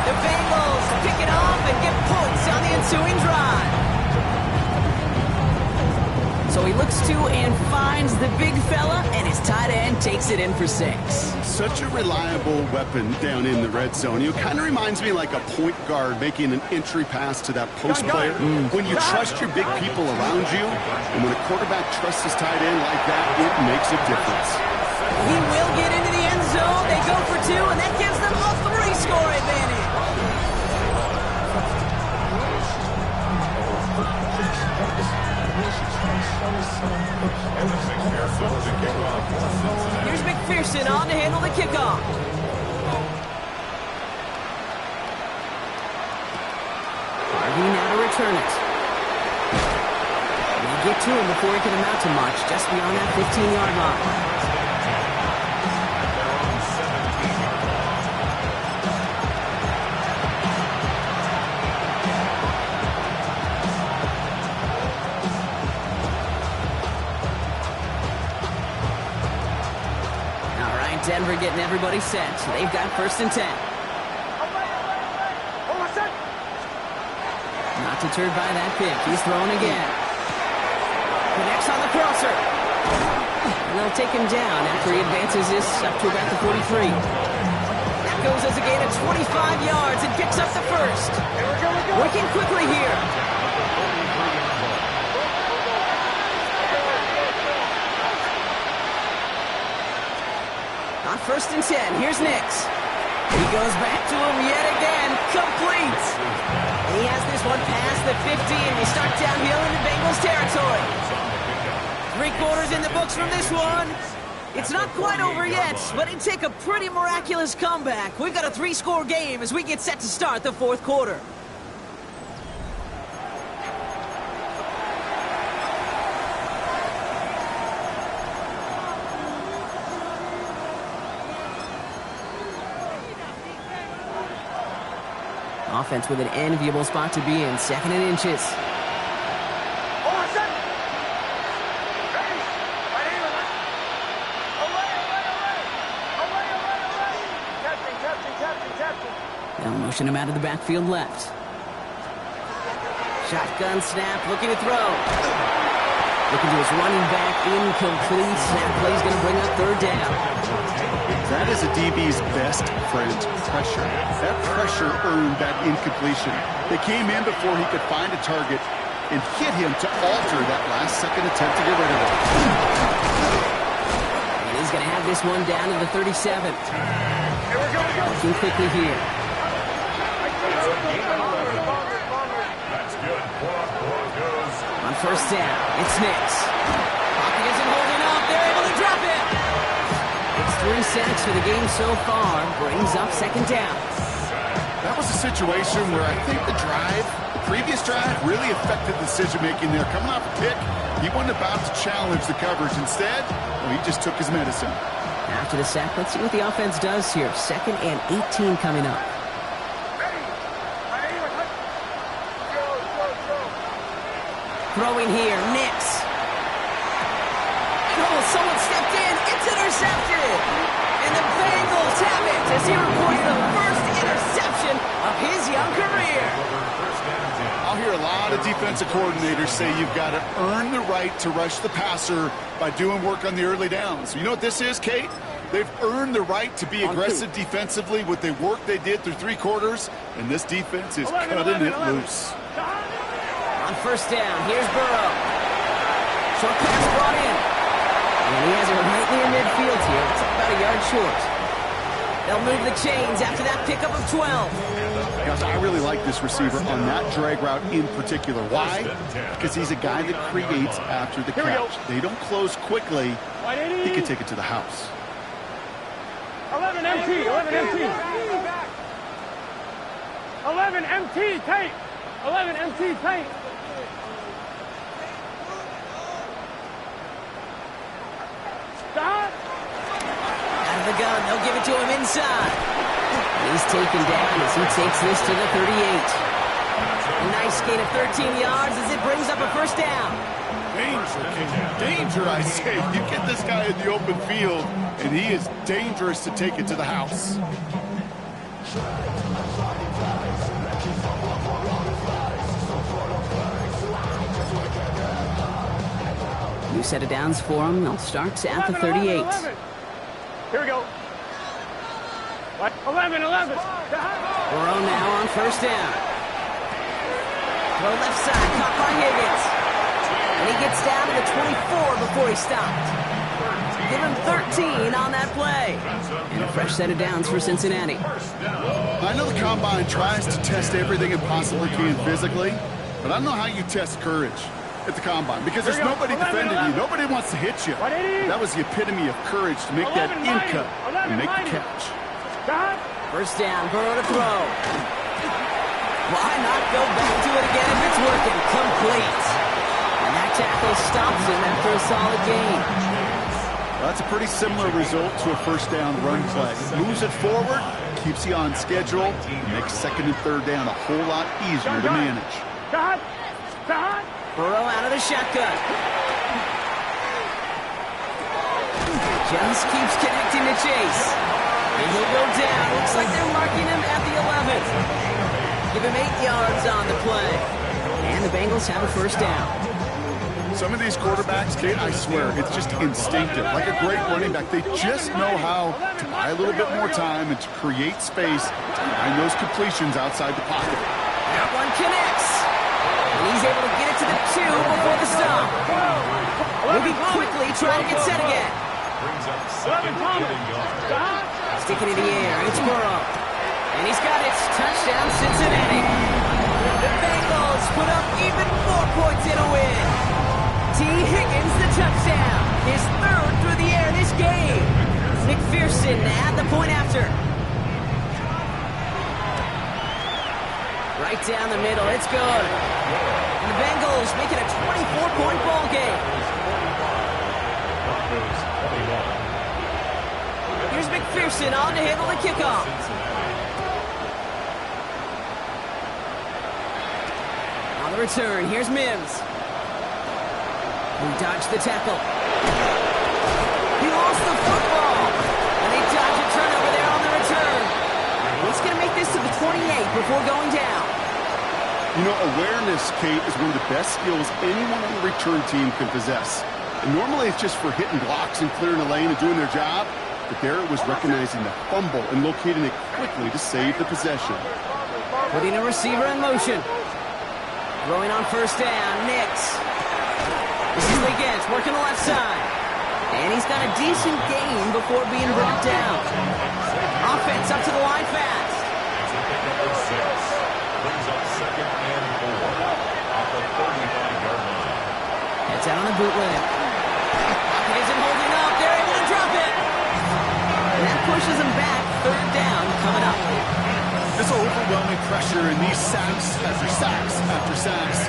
The Bengals pick it off and get points on the ensuing drive. So he looks to and finds the big fella, and his tight end takes it in for 6.
Such a reliable weapon down in the red zone. You know, kind of reminds me like a point guard making an entry pass to that post player. When you trust your big people around you, and when a quarterback trusts his tight end like that, it makes a difference.
He will get into the end zone. They go for 2, and that gives them a 3-score advantage. Here's McPherson on to handle the kickoff. Harvey now to return it. They get to him before he can amount to much, just beyond that 15-yard line. Denver getting everybody set. They've got 1st and 10. Not deterred by that pick. He's throwing again. Connects on the crosser. And they'll take him down after he advances this up to about the 43. That goes as a gain of 25 yards and picks up the 1st. Working quickly here. On 1st and 10, here's Nix. He goes back to him yet again, complete. And he has this one past the 50, and we start downhill into Bengals territory. 3 quarters in the books from this one. It's not quite over yet, but it'd take a pretty miraculous comeback. We've got a 3-score game as we get set to start the 4th quarter. Offense with an enviable spot to be in, 2nd and inches. They'll motion him out of the backfield left. Shotgun snap, looking to throw. Looking to his running back, incomplete. Snap play's going to bring up 3rd down.
That is a DB's best friend, pressure. That pressure earned that incompletion. They came in before he could find a target and hit him to alter that last-second attempt to get rid of it.
And he's going to have this one down to the 37. Working quickly here.
That's good. Broncos.
On first down, it's Nix. Pocket isn't holding up. They're able to drop it. It's 3 sacks for the game so far. Brings up second down.
That was a situation where I think the previous drive really affected the decision-making there. Coming off a pick, he wasn't about to challenge the coverage. Instead, well, he just took his medicine.
After the sack, let's see what the offense does here. 2nd and 18 coming up. Throwing here, Nix. Oh, someone stepped in. It's intercepted. And the Bengals have it as he reports the first interception of his young career.
I'll hear a lot of defensive coordinators say you've got to earn the right to rush the passer by doing work on the early downs. You know what this is, Kate? They've earned the right to be aggressive defensively with the work they did through 3 quarters, and this defense is cutting it loose.
On first down, here's Burrow. Short pass brought in. And he has it right near midfield here. It's about a yard short. They'll move the chains after that pickup of 12.
Guys, I really like this receiver on that drag route in particular. Why? Because he's a guy that creates after the catch. They don't close quickly. He can take it to the house.
11 MT, 11 MT. 11 MT, tape. 11 MT, tape. Stop.
Out of the gun, they'll give it to him inside. He's taken down as he takes this to the 38. A nice gain of 13 yards as it brings up a first down.
Danger, I say. You get this guy in the open field, and he is dangerous to take it to the house.
New set of downs for him. They'll start at the 38.
11. Here we go. 11.
Burrow now on first down. Throw left side, caught by Higgins. And he gets down to the 24 before he stopped. Give him 13 on that play. And a fresh set of downs for Cincinnati.
I know the Combine tries to test everything it possibly can physically, but I don't know how you test courage at the Combine, because there's nobody defending you. Nobody wants to hit you. That was the epitome of courage to make that in cut and make the catch.
First down, Burrow to throw. Why not go back to it again if it's working? Complete. And that tackle stops him after a solid gain.
Well, that's a pretty similar result to a first down run play. Moves it forward, keeps you on schedule, makes 2nd and 3rd down a whole lot easier to manage.
Burrow out of the shotgun. Just keeps connecting to Chase. And he'll go down. Looks like they're marking him at the 11. Give him 8 yards on the play. And the Bengals have a first down.
Some of these quarterbacks, Kate, I swear, it's just instinctive. Like a great running back, they just know how to buy a little bit more time and to create space to find those completions outside the pocket.
That one connects. And he's able to get it to the 2 before the stop. Moving quickly, trying to get set again.
Brings up 2nd and yards.
Sticking in the air, it's Burrow. And he's got it. Touchdown, Cincinnati. The Bengals put up even more points in a win. T. Higgins, the touchdown. His 3rd through the air this game. McPherson at the point after. Right down the middle, it's good. And the Bengals make it a 24-point ball game. Here's McPherson on to handle the kickoff. On the return, here's Mims. He dodged the tackle. He lost the football. And they dodge a turnover there on the return. He's going to make this to the 28 before going down.
You know, awareness, Kate, is one of the best skills anyone on the return team can possess. And normally it's just for hitting blocks and clearing a lane and doing their job. but there it was recognizing the fumble and locating it quickly to save the possession.
Putting a receiver in motion. Throwing on first down, Nix. This is Wiggins, working the left side. And he's got a decent gain before being brought down. Offense up to the line fast.
Number 6 brings up 2nd and 4 at the 35-yard line.
It's out on the bootleg. Pocket isn't holding up. They're able to drop it. And that pushes them back. 3rd down coming up.
This overwhelming pressure and these sacks after sacks after sacks.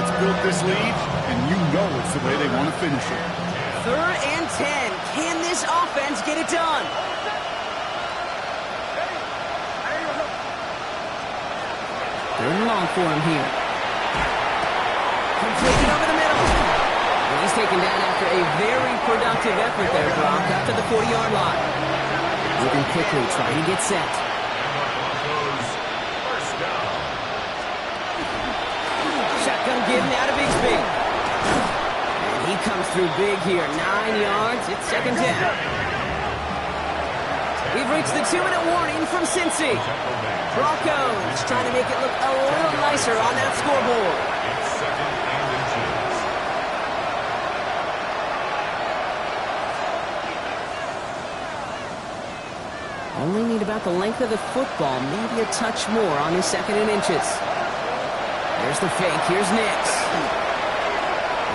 It's built this lead, and you know it's the way they want to finish it.
3rd and 10. Can this offense get it done? Third and long for him here. Completed over the middle. And he's taken down after a very productive effort there, Brock, up to the 40-yard line. Moving quickly, trying to get set.
First down.
Shotgun give now to Bigsby. And he comes through big here. 9 yards. It's 2nd down. We've reached the 2-minute warning from Cincy. Broncos trying to make it look a little nicer on that scoreboard.
It's 2nd and inches.
Only need about the length of the football, maybe a touch more on his 2nd and inches. There's the fake. Here's Nix.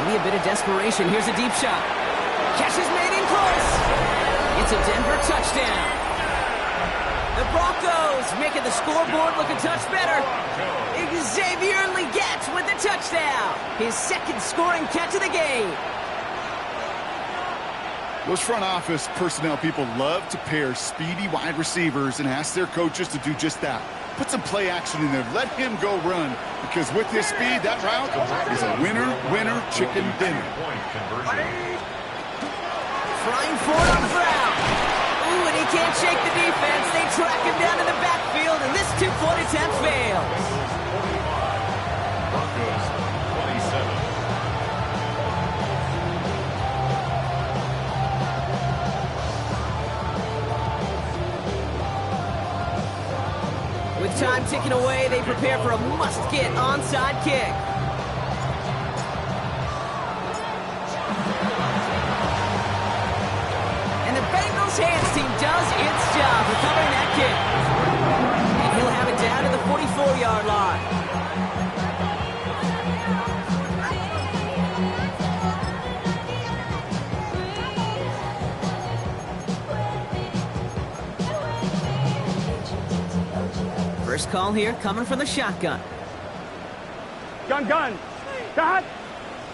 Maybe a bit of desperation. Here's a deep shot. Catch is made in close. It's a Denver touchdown. The Broncos making the scoreboard look a touch better. Xavier Legette with the touchdown. His 2nd scoring catch of the game.
Those front office personnel people love to pair speedy wide receivers and ask their coaches to do just that. Put some play action in there. Let him go run. Because with his speed, that route is a winner, winner, chicken dinner.
Point conversion.
Flying forward on the ground. Ooh, and he can't shake the defense. They track him down in the backfield, and this 2-point attempt fails.
45. Broncos 27.
With time ticking away, they prepare for a must-get onside kick. And the Bengals hands team does its job recovering that kick. And he'll have it down to the 44-yard line. First call here coming from the shotgun.
Gun. Got.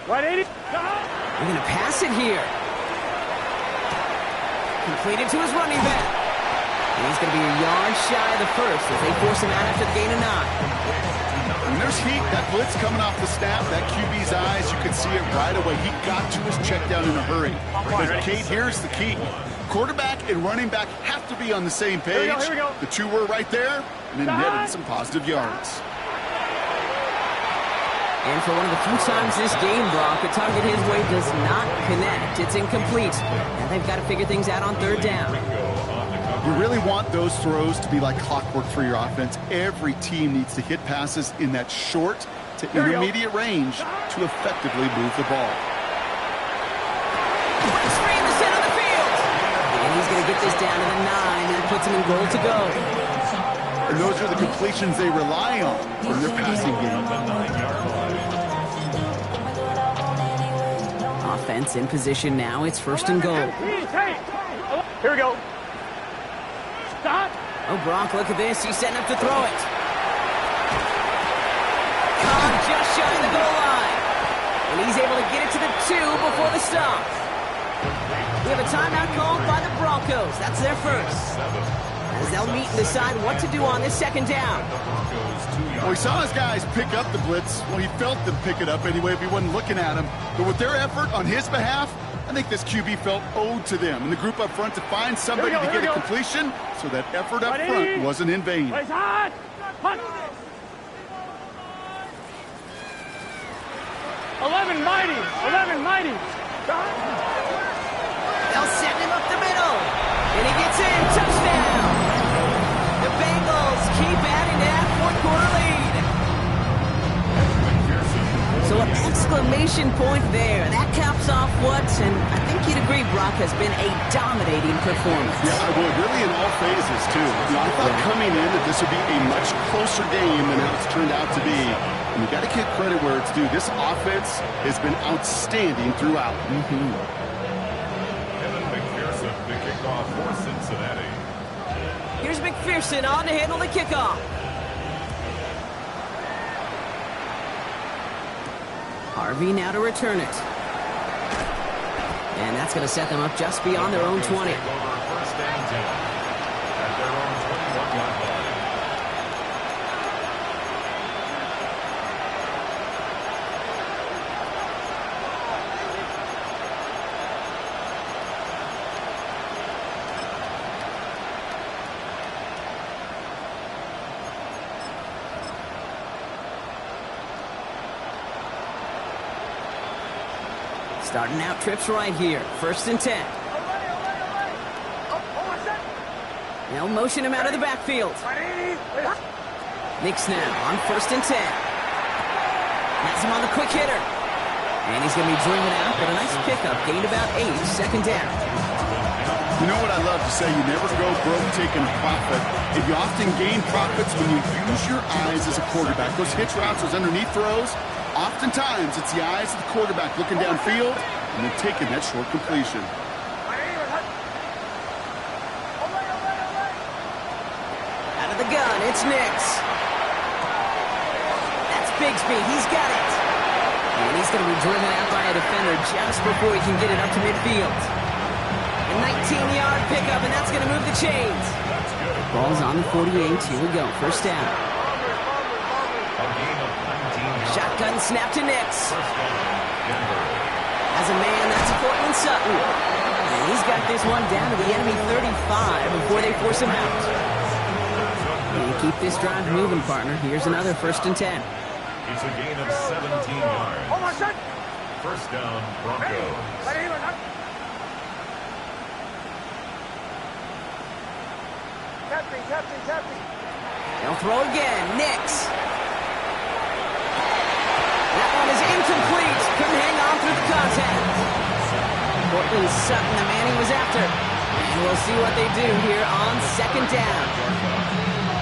180.
We're going to pass it here. Completed to his running back. And he's going to be a yard shy of the first as they force him out after the gain of 9.
When there's heat, that blitz coming off the snap, that QB's eyes, you could see it right away. He got to his check down in a hurry. But Kate, here's the key. Quarterback and running back have to be on the same page.
Here we go.
The two were right there, and then netted some positive yards.
And for one of the few times this game, Brock, the target his way does not connect. It's incomplete. And they've got to figure things out on 3rd down.
You really want those throws to be like clockwork for your offense. Every team needs to hit passes in that short to intermediate range to effectively move the ball.
Screen the center of the field. And he's going to get this down to the 9. That puts him in goal to go.
And those are the completions they rely on from their passing game.
Offense in position now. It's 1st and goal.
Here we go. Stop.
Oh, Brock, look at this. He's setting up to throw it. Cobb just shy of the goal line. And he's able to get it to the 2 before the stop. We have a timeout called by the Broncos. That's their first. As they'll meet and decide what to do on this 2nd down.
Well, he saw his guys pick up the blitz. Well, he felt them pick it up anyway if he wasn't looking at him. But with their effort on his behalf, I think this QB felt owed to them and the group up front to find somebody to get a completion so that effort up front wasn't in vain.
Place hot. Hunt. 11 mighty.
They'll send him up the middle. And he gets in. Touchdown. The Bengals keep adding to that fourth-quarter lead. So an exclamation point there. That caps off what, and I think you'd agree, Brock, has been a dominating performance.
Yeah, I would. Really in all phases, too. You know, I thought coming in that this would be a much closer game than how it's turned out to be. And you got to give credit where it's due. This offense has been outstanding throughout.
Kevin McPherson, the kickoff for Cincinnati.
Here's McPherson on to handle the kickoff. Harvey now to return it. And that's going to set them up just beyond their own 20.
First and 10 at their own 21-yard line.
Starting out trips right here. First and 10. They'll motion him out of the backfield. Nix now on first and 10. Has him on the quick hitter. And he's going to be driven out, but a nice pickup. Gained about 8. Second down.
You know what I love to say? You never go broke taking a profit. And you often gain profits when you use your eyes as a quarterback. Those hitch routes, those underneath throws, oftentimes it's the eyes of the quarterback looking downfield and then taking that short completion.
Out of the gun, it's Nix. That's Bigsby. He's got it. And he's going to be driven out by a defender just before he can get it up to midfield. A 19-yard pickup, and that's going to move the chains. Ball's on the 48. Here we go. First down. Shotgun snap to Nix. As a man, that's Cortland Sutton. And he's got this one down to the enemy 35 before they force him out. And keep this drive moving, partner. Here's another first and 10.
It's a gain of 17 yards. First down, Broncos.
They'll throw again. Nix. That one is incomplete. Couldn't hang on through the contact. Cortland Sutton, the man he was after. And we'll see what they do here on second down.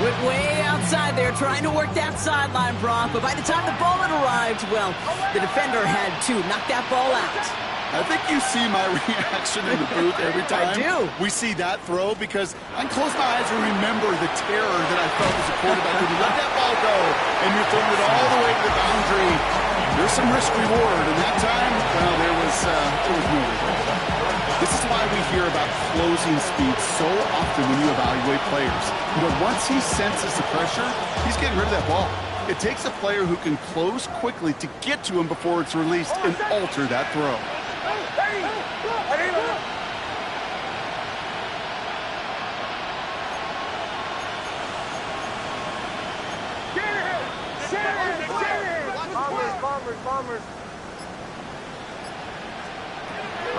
Went way outside there trying to work that sideline, Brock. But by the time the ball had arrived, well, the defender had to knock that ball out.
I think you see my reaction in the booth every time
I do.
we see that throw, because I can close my eyes and remember the terror that I felt as a quarterback when you let that ball go and you're throwing it all the way to the boundary. There's some risk reward, and that time, well, there was no regret. This is why we hear about closing speed so often when you evaluate players. You know, once he senses the pressure, he's getting rid of that ball. It takes a player who can close quickly to get to him before it's released and alter that throw.
Bombers.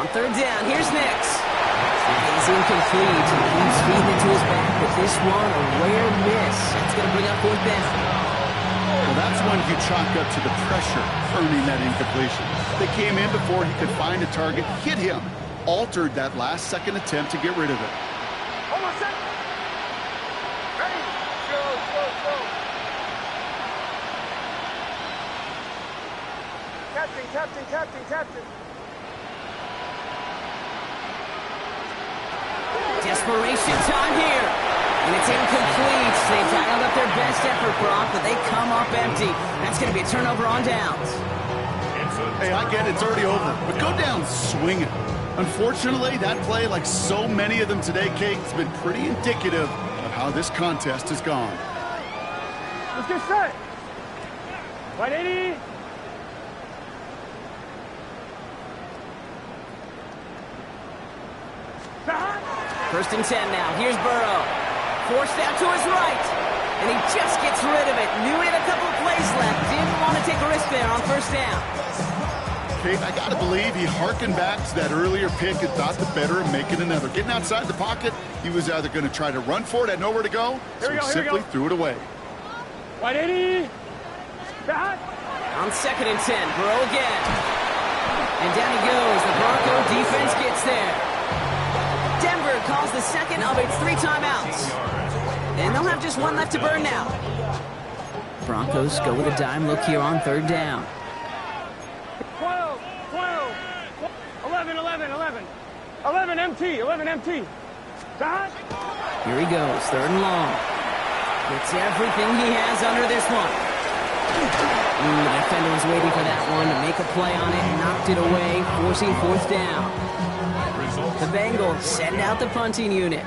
On third down, here's Nix. He's incomplete. He's feeding it to his back, but this one, a rare miss. That's going to bring up fourth down.
Well, that's one you chalk up to the pressure earning that incompletion. They came in before he could find a target, hit him, altered that last-second attempt to get rid of it.
Almost set. Ready. Go. Captain.
Desperation time here. And it's incomplete. They dialed up their best effort, Brock, but they come up empty. That's going to be a turnover on downs.
Hey, I get it. It's already over. But go down swinging. Unfortunately, that play, like so many of them today, Kate, has been pretty indicative of how this contest has gone.
Let's get set. 180.
First and 10 now. Here's Burrow. Forced out to his right. And he just gets rid of it. Knew he had a couple of plays left. Didn't want to take a risk there on first down.
Kate, I got to believe he harkened back to that earlier pick and thought the better of making another. Getting outside the pocket, he was either going to try to run for it, had nowhere to go, so he simply threw it away.
Right, Eddie. Back.
On 2nd and 10, Burrow again. And down he goes. The Bronco defense gets there. Denver calls the second of its 3 timeouts. And they'll have just one left to burn now. Broncos go with a dime look here on 3rd down.
12, 11, 11 MT. Back.
Here he goes, 3rd and long. Gets everything he has under this one. The defender was waiting for that one to make a play on it, knocked it away, forcing 4th down. The Bengals send out the punting unit.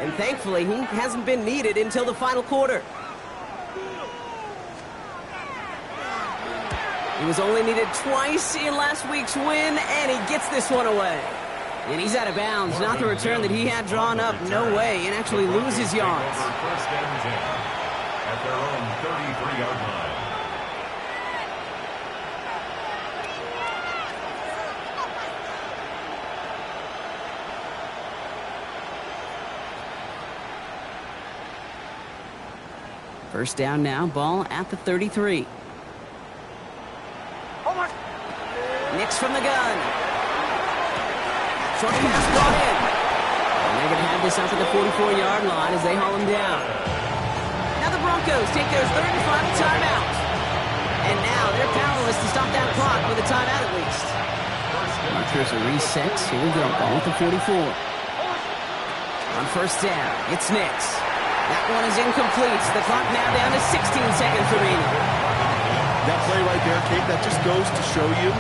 And thankfully, he hasn't been needed until the final quarter. He was only needed twice in last week's win, and he gets this one away. And he's out of bounds, not the return that he had drawn up, no way, and actually loses yards.
First and 10 at their own 33-yard line.
First down now, ball at the 33. Nix from the gun. Short pass brought in. And they're going to have this up at the 44-yard line as they haul him down. Now the Broncos take their 3rd and final timeout. And now they're powerless to stop that clock with a timeout at least. Markers are reset. Here we go, ball at the 44. On 1st down, it's Nix. That one is incomplete. The clock now down to 16 seconds remaining.
That play right there, Kate, that just goes to show you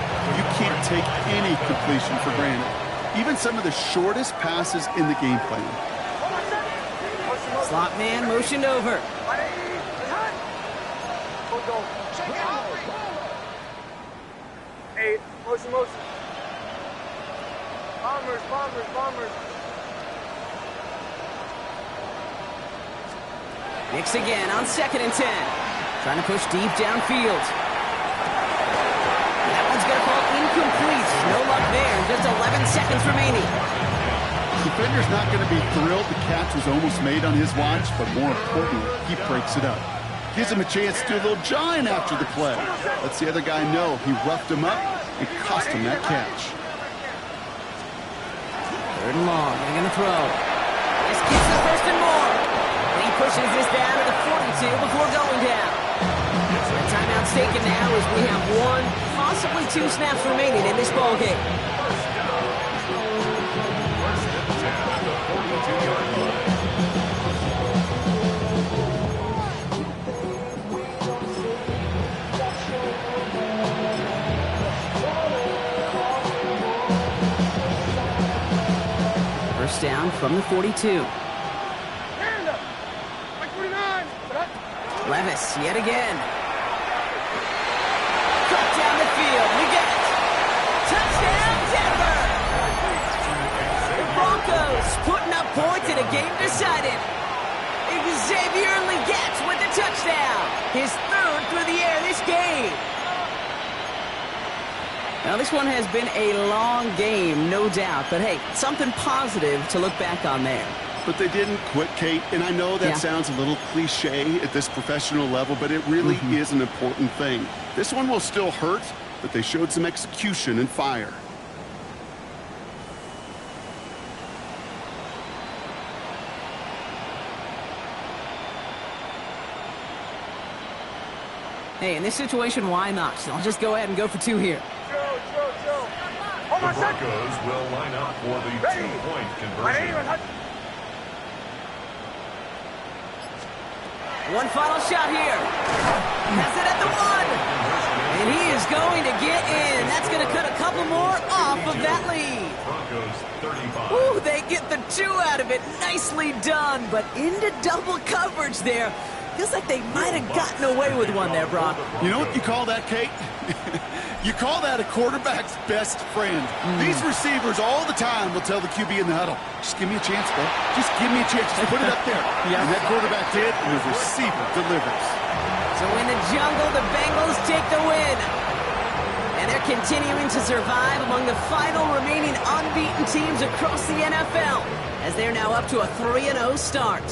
can't take any completion for granted. Even some of the shortest passes in the game plan.
Slot man motioned over.
Hey, motion. Bombers.
Nix again on 2nd and 10. Trying to push deep downfield. That one's going to fall incomplete. No luck there. Just 11 seconds remaining.
Defender's not going to be thrilled the catch was almost made on his watch, but more importantly, he breaks it up. Gives him a chance to do a little giant after the play. Lets the other guy know he roughed him up and cost him that catch.
3rd and long. They're going to throw. This gets the 1st and more. And he pushes this down to the 42 before going down. So the timeout's taken now as we have 1, possibly 2 snaps remaining in this ball game. First down from the 42. Levis yet again. Cut down the field. We get it. Touchdown, Denver! The Broncos putting up points in a game decided. Xavier Legette with the touchdown. His 3rd through the air this game. Now, this one has been a long game, no doubt. But, hey, something positive to look back on there.
But they didn't quit, Kate, and I know that sounds a little cliche at this professional level, but it really is an important thing. This one will still hurt, but they showed some execution and fire.
Hey, in this situation, why not? So I'll just go ahead and go for 2 here.
The Broncos will line up for the 2-point conversion.
One final shot here. Has it at the 1. And he is going to get in. That's going to cut a couple more off of that lead.
Broncos 35.
Ooh, they get the 2 out of it. Nicely done. But into double coverage there. Feels like they might have gotten away with one there, Brock.
You know what you call that, Kate? You call that a quarterback's best friend. These receivers all the time will tell the QB in the huddle, just give me a chance, bro. Just give me a chance. Just put it up there. And that quarterback did, and the receiver delivers.
So in the jungle, the Bengals take the win. And they're continuing to survive among the final remaining unbeaten teams across the NFL, as they're now up to a 3-0 start.